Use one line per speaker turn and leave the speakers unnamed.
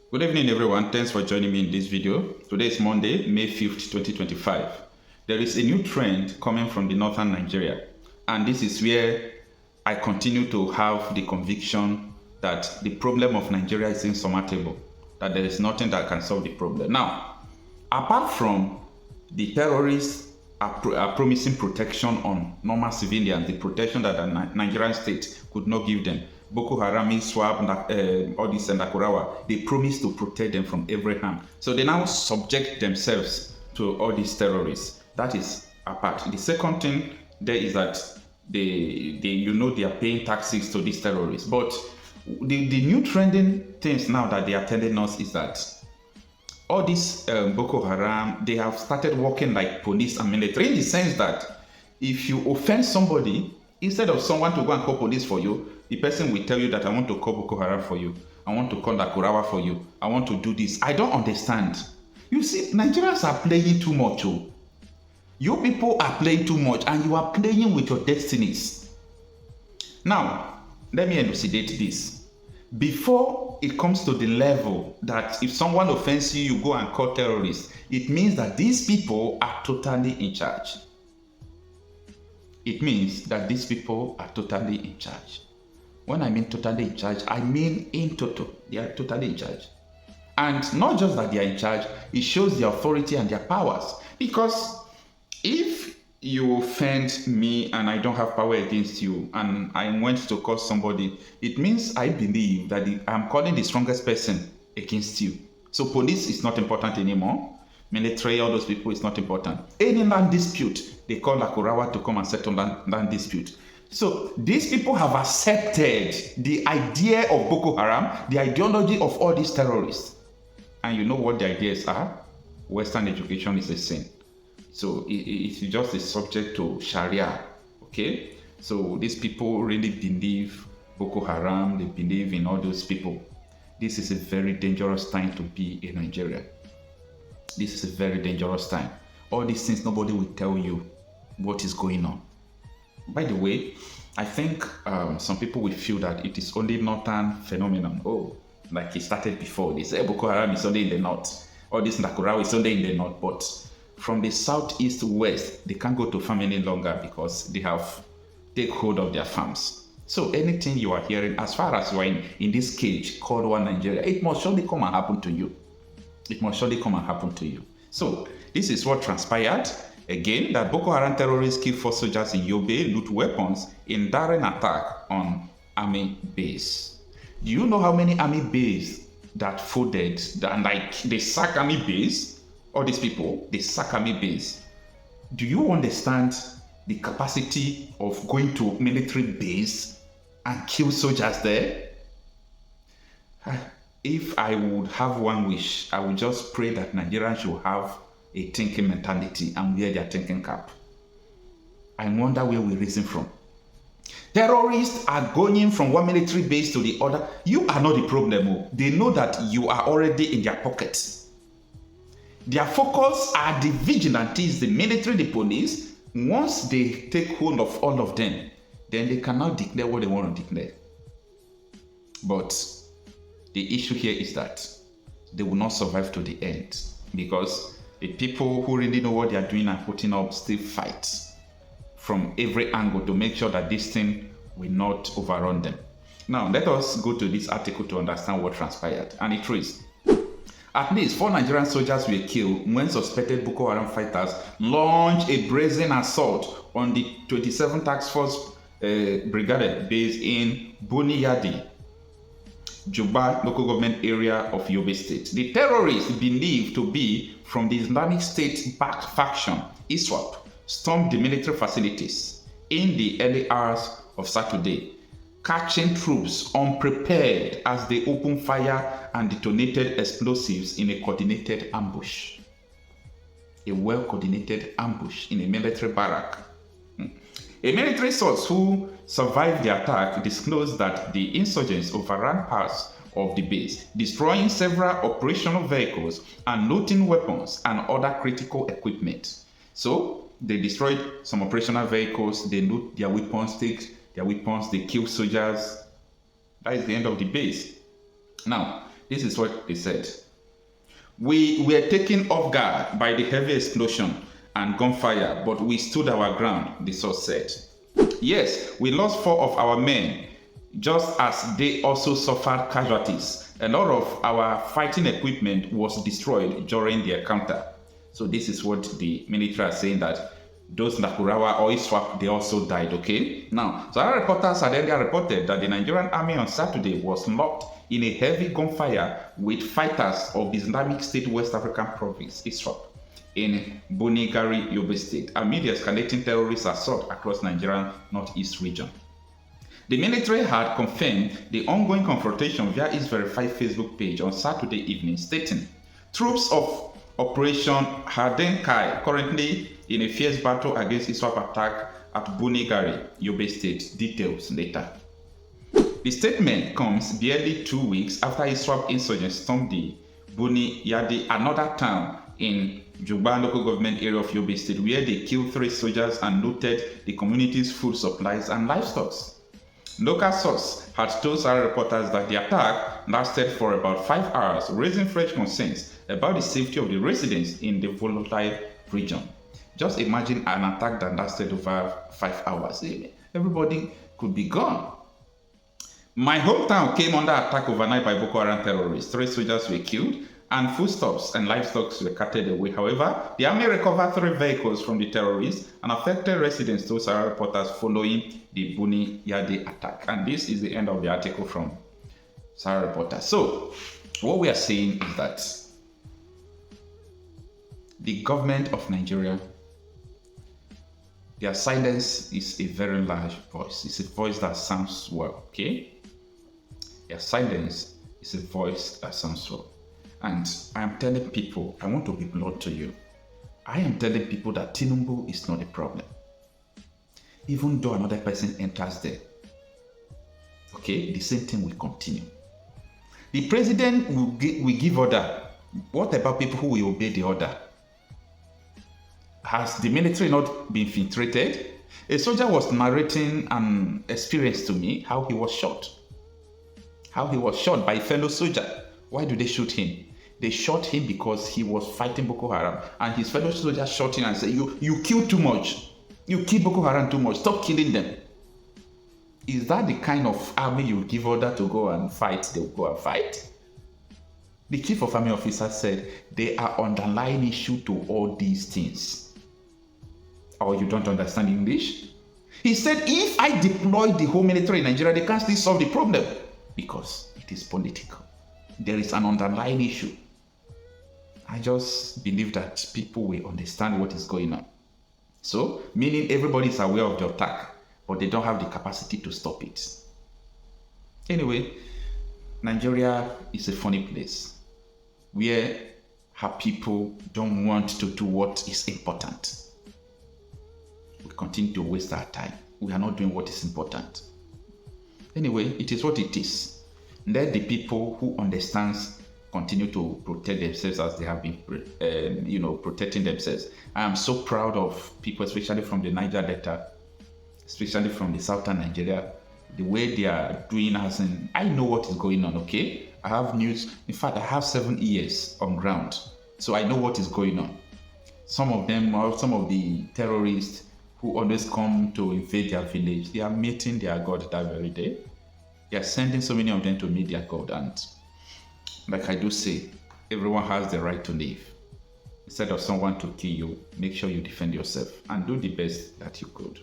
Good evening, everyone. Thanks for joining me in this video. Today is Monday, May 5th, 2025. There is a new trend coming from the northern Nigeria, and this is where I continue to have the conviction that the problem of Nigeria is insurmountable, that there is nothing that can solve the problem. Now, apart from the terrorists are promising protection on normal civilians, the protection that the Nigerian state could not give them. Bokóharam, Swab, all these and Nakurawa, they promise to protect them from every harm. So they now subject themselves to all these terrorists. That is apart. The second thing there is that they are paying taxes to these terrorists. But the new trending things now that they are telling us is that all these Bokóharam, they have started working like police and military in the sense that if you offend somebody, instead of someone to go and call police for you, the person will tell you that I want to call Bokóharam for you. I want to call Nakurawa for you. I want to do this. I don't understand. You see, Nigerians are playing too much. Oh. You people are playing too much and you are playing with your destinies. Now, let me elucidate this. Before it comes to the level that if someone offends you, you go and call terrorists, it means that these people are totally in charge. It means that these people are totally in charge. When I mean totally in charge, I mean in total. They are totally in charge. And not just that they are in charge, it shows their authority and their powers. Because if you offend me and I don't have power against you and I went to call somebody, it means I believe that I'm calling the strongest person against you. So police is not important anymore. Military, all those people is not important. Any land dispute, they call Nakurawa to come and settle land dispute. So these people have accepted the idea of Bokóharam, the ideology of all these terrorists. And you know what the ideas are? Western education is a sin. So it's just a subject to Sharia, okay? So these people really believe Bokóharam, they believe in all those people. This is a very dangerous time to be in Nigeria. This is a very dangerous time. All these things, nobody will tell you what is going on. By the way, I think some people will feel that it is only northern phenomenon. Oh, like it started before. They say Bokóharam is only in the north. All this Nakurawa is only in the north. But from the southeast west, they can't go to farm any longer because they have take hold of their farms. So anything you are hearing, as far as you are in this cage called one Nigeria, it must surely come and happen to you. It must surely come and happen to you. So this is what transpired. Again, that Bokóharam terrorists killed 4 soldiers in Yobe, loot weapons in daring attack on army base. Do you know how many army base that folded, that like they sack army base? All these people, they sack army base. Do you understand the capacity of going to military base and kill soldiers there? If I would have one wish, I would just pray that Nigerians should have a thinking mentality and wear their thinking cap. I wonder where we reason from. Terrorists are going from one military base to the other. You are not the problem. They know that you are already in their pockets. Their focus are the vigilantes, the military, the police. Once they take hold of all of them, then they can now declare what they want to declare. But the issue here is that they will not survive to the end because the people who really know what they are doing and putting up still fight from every angle to make sure that this thing will not overrun them. Now, let us go to this article to understand what transpired. And it reads, at least 4 Nigerian soldiers were killed when suspected Bokóharam fighters launched a brazen assault on the 27th Task Force Brigade base in Boniyadi, Juba local government area of Yobe State. The terrorists believed to be from the Islamic State-backed faction, ISWAP, stormed the military facilities in the early hours of Saturday, catching troops unprepared as they opened fire and detonated explosives in a coordinated ambush. A well-coordinated ambush in a military barrack. A military source who survived the attack disclosed that the insurgents overran parts of the base, destroying several operational vehicles and looting weapons and other critical equipment. So they destroyed some operational vehicles, they loot their weapons, take their weapons, they kill soldiers. That is the end of the base. Now, This is what they said. We were taken off guard by the heavy explosion and gunfire, but we stood our ground, the source said. Yes, we lost 4 of our men, just as they also suffered casualties. A lot of our fighting equipment was destroyed during the encounter. So this is what the military are saying, that those Nakurawa or ISWAP, they also died, okay? Now, so our reporters had earlier reported that the Nigerian army on Saturday was locked in a heavy gunfire with fighters of the Islamic State West African province, ISWAP, in Bonigari, Yobe State, amid the escalating terrorist assault across Nigerian northeast region. The military had confirmed the ongoing confrontation via its verified Facebook page on Saturday evening, stating, troops of Operation Hardenkai currently in a fierce battle against ISWAP attack at Bonigari, Yobe State. Details later. The statement comes barely 2 weeks after ISWAP insurgents stormed the Boniyadi, another town in Juba local government area of Yobe State, where they killed 3 soldiers and looted the community's food supplies and livestock. Local source had told Sahara reporters that the attack lasted for about 5 hours, raising fresh concerns about the safety of the residents in the volatile region. Just imagine an attack that lasted over 5 hours. Everybody could be gone. My hometown came under attack overnight by Bokóharam terrorists. 3 soldiers were killed and foodstuffs and livestock were carted away. However, the army recovered 3 vehicles from the terrorists and affected residents, told Sahara reporters following the Boniyadi attack. And this is the end of the article from Sahara reporters. So, what we are saying is that the government of Nigeria, their silence is a very large voice. It's a voice that sounds well, okay? Their silence is a voice that sounds well. And I am telling people, I want to be blunt to you. I am telling people that Tinubu is not a problem. Even though another person enters there, okay, the same thing will continue. The president will give order. What about people who will obey the order? Has the military not been infiltrated? A soldier was narrating an experience to me, how he was shot. How he was shot by a fellow soldier. Why do they shoot him? They shot him because he was fighting Bokóharam, and his fellow soldiers shot him and said, you kill too much. You kill Bokóharam too much. Stop killing them. Is that the kind of army you give order to go and fight? They will go and fight. The chief of army officer said there are underlying issues to all these things. Or you don't understand English? He said, if I deploy the whole military in Nigeria, they can't still solve the problem because it is political. There is an underlying issue. I just believe that people will understand what is going on. So, meaning everybody is aware of the attack, but they don't have the capacity to stop it. Anyway, Nigeria is a funny place where her people don't want to do what is important. We continue to waste our time. We are not doing what is important. Anyway, it is what it is. Let the people who understands continue to protect themselves as they have been, protecting themselves. I am so proud of people, especially from the Niger Delta, especially from the southern Nigeria, the way they are doing. As in, I know what is going on. Okay, I have news. In fact, I have 7 years on ground, so I know what is going on. Some of them, or some of the terrorists who always come to invade their village, they are meeting their God that very day. They are sending so many of them to meet their God. And like I do say, everyone has the right to live. Instead of someone to kill you, make sure you defend yourself and do the best that you could.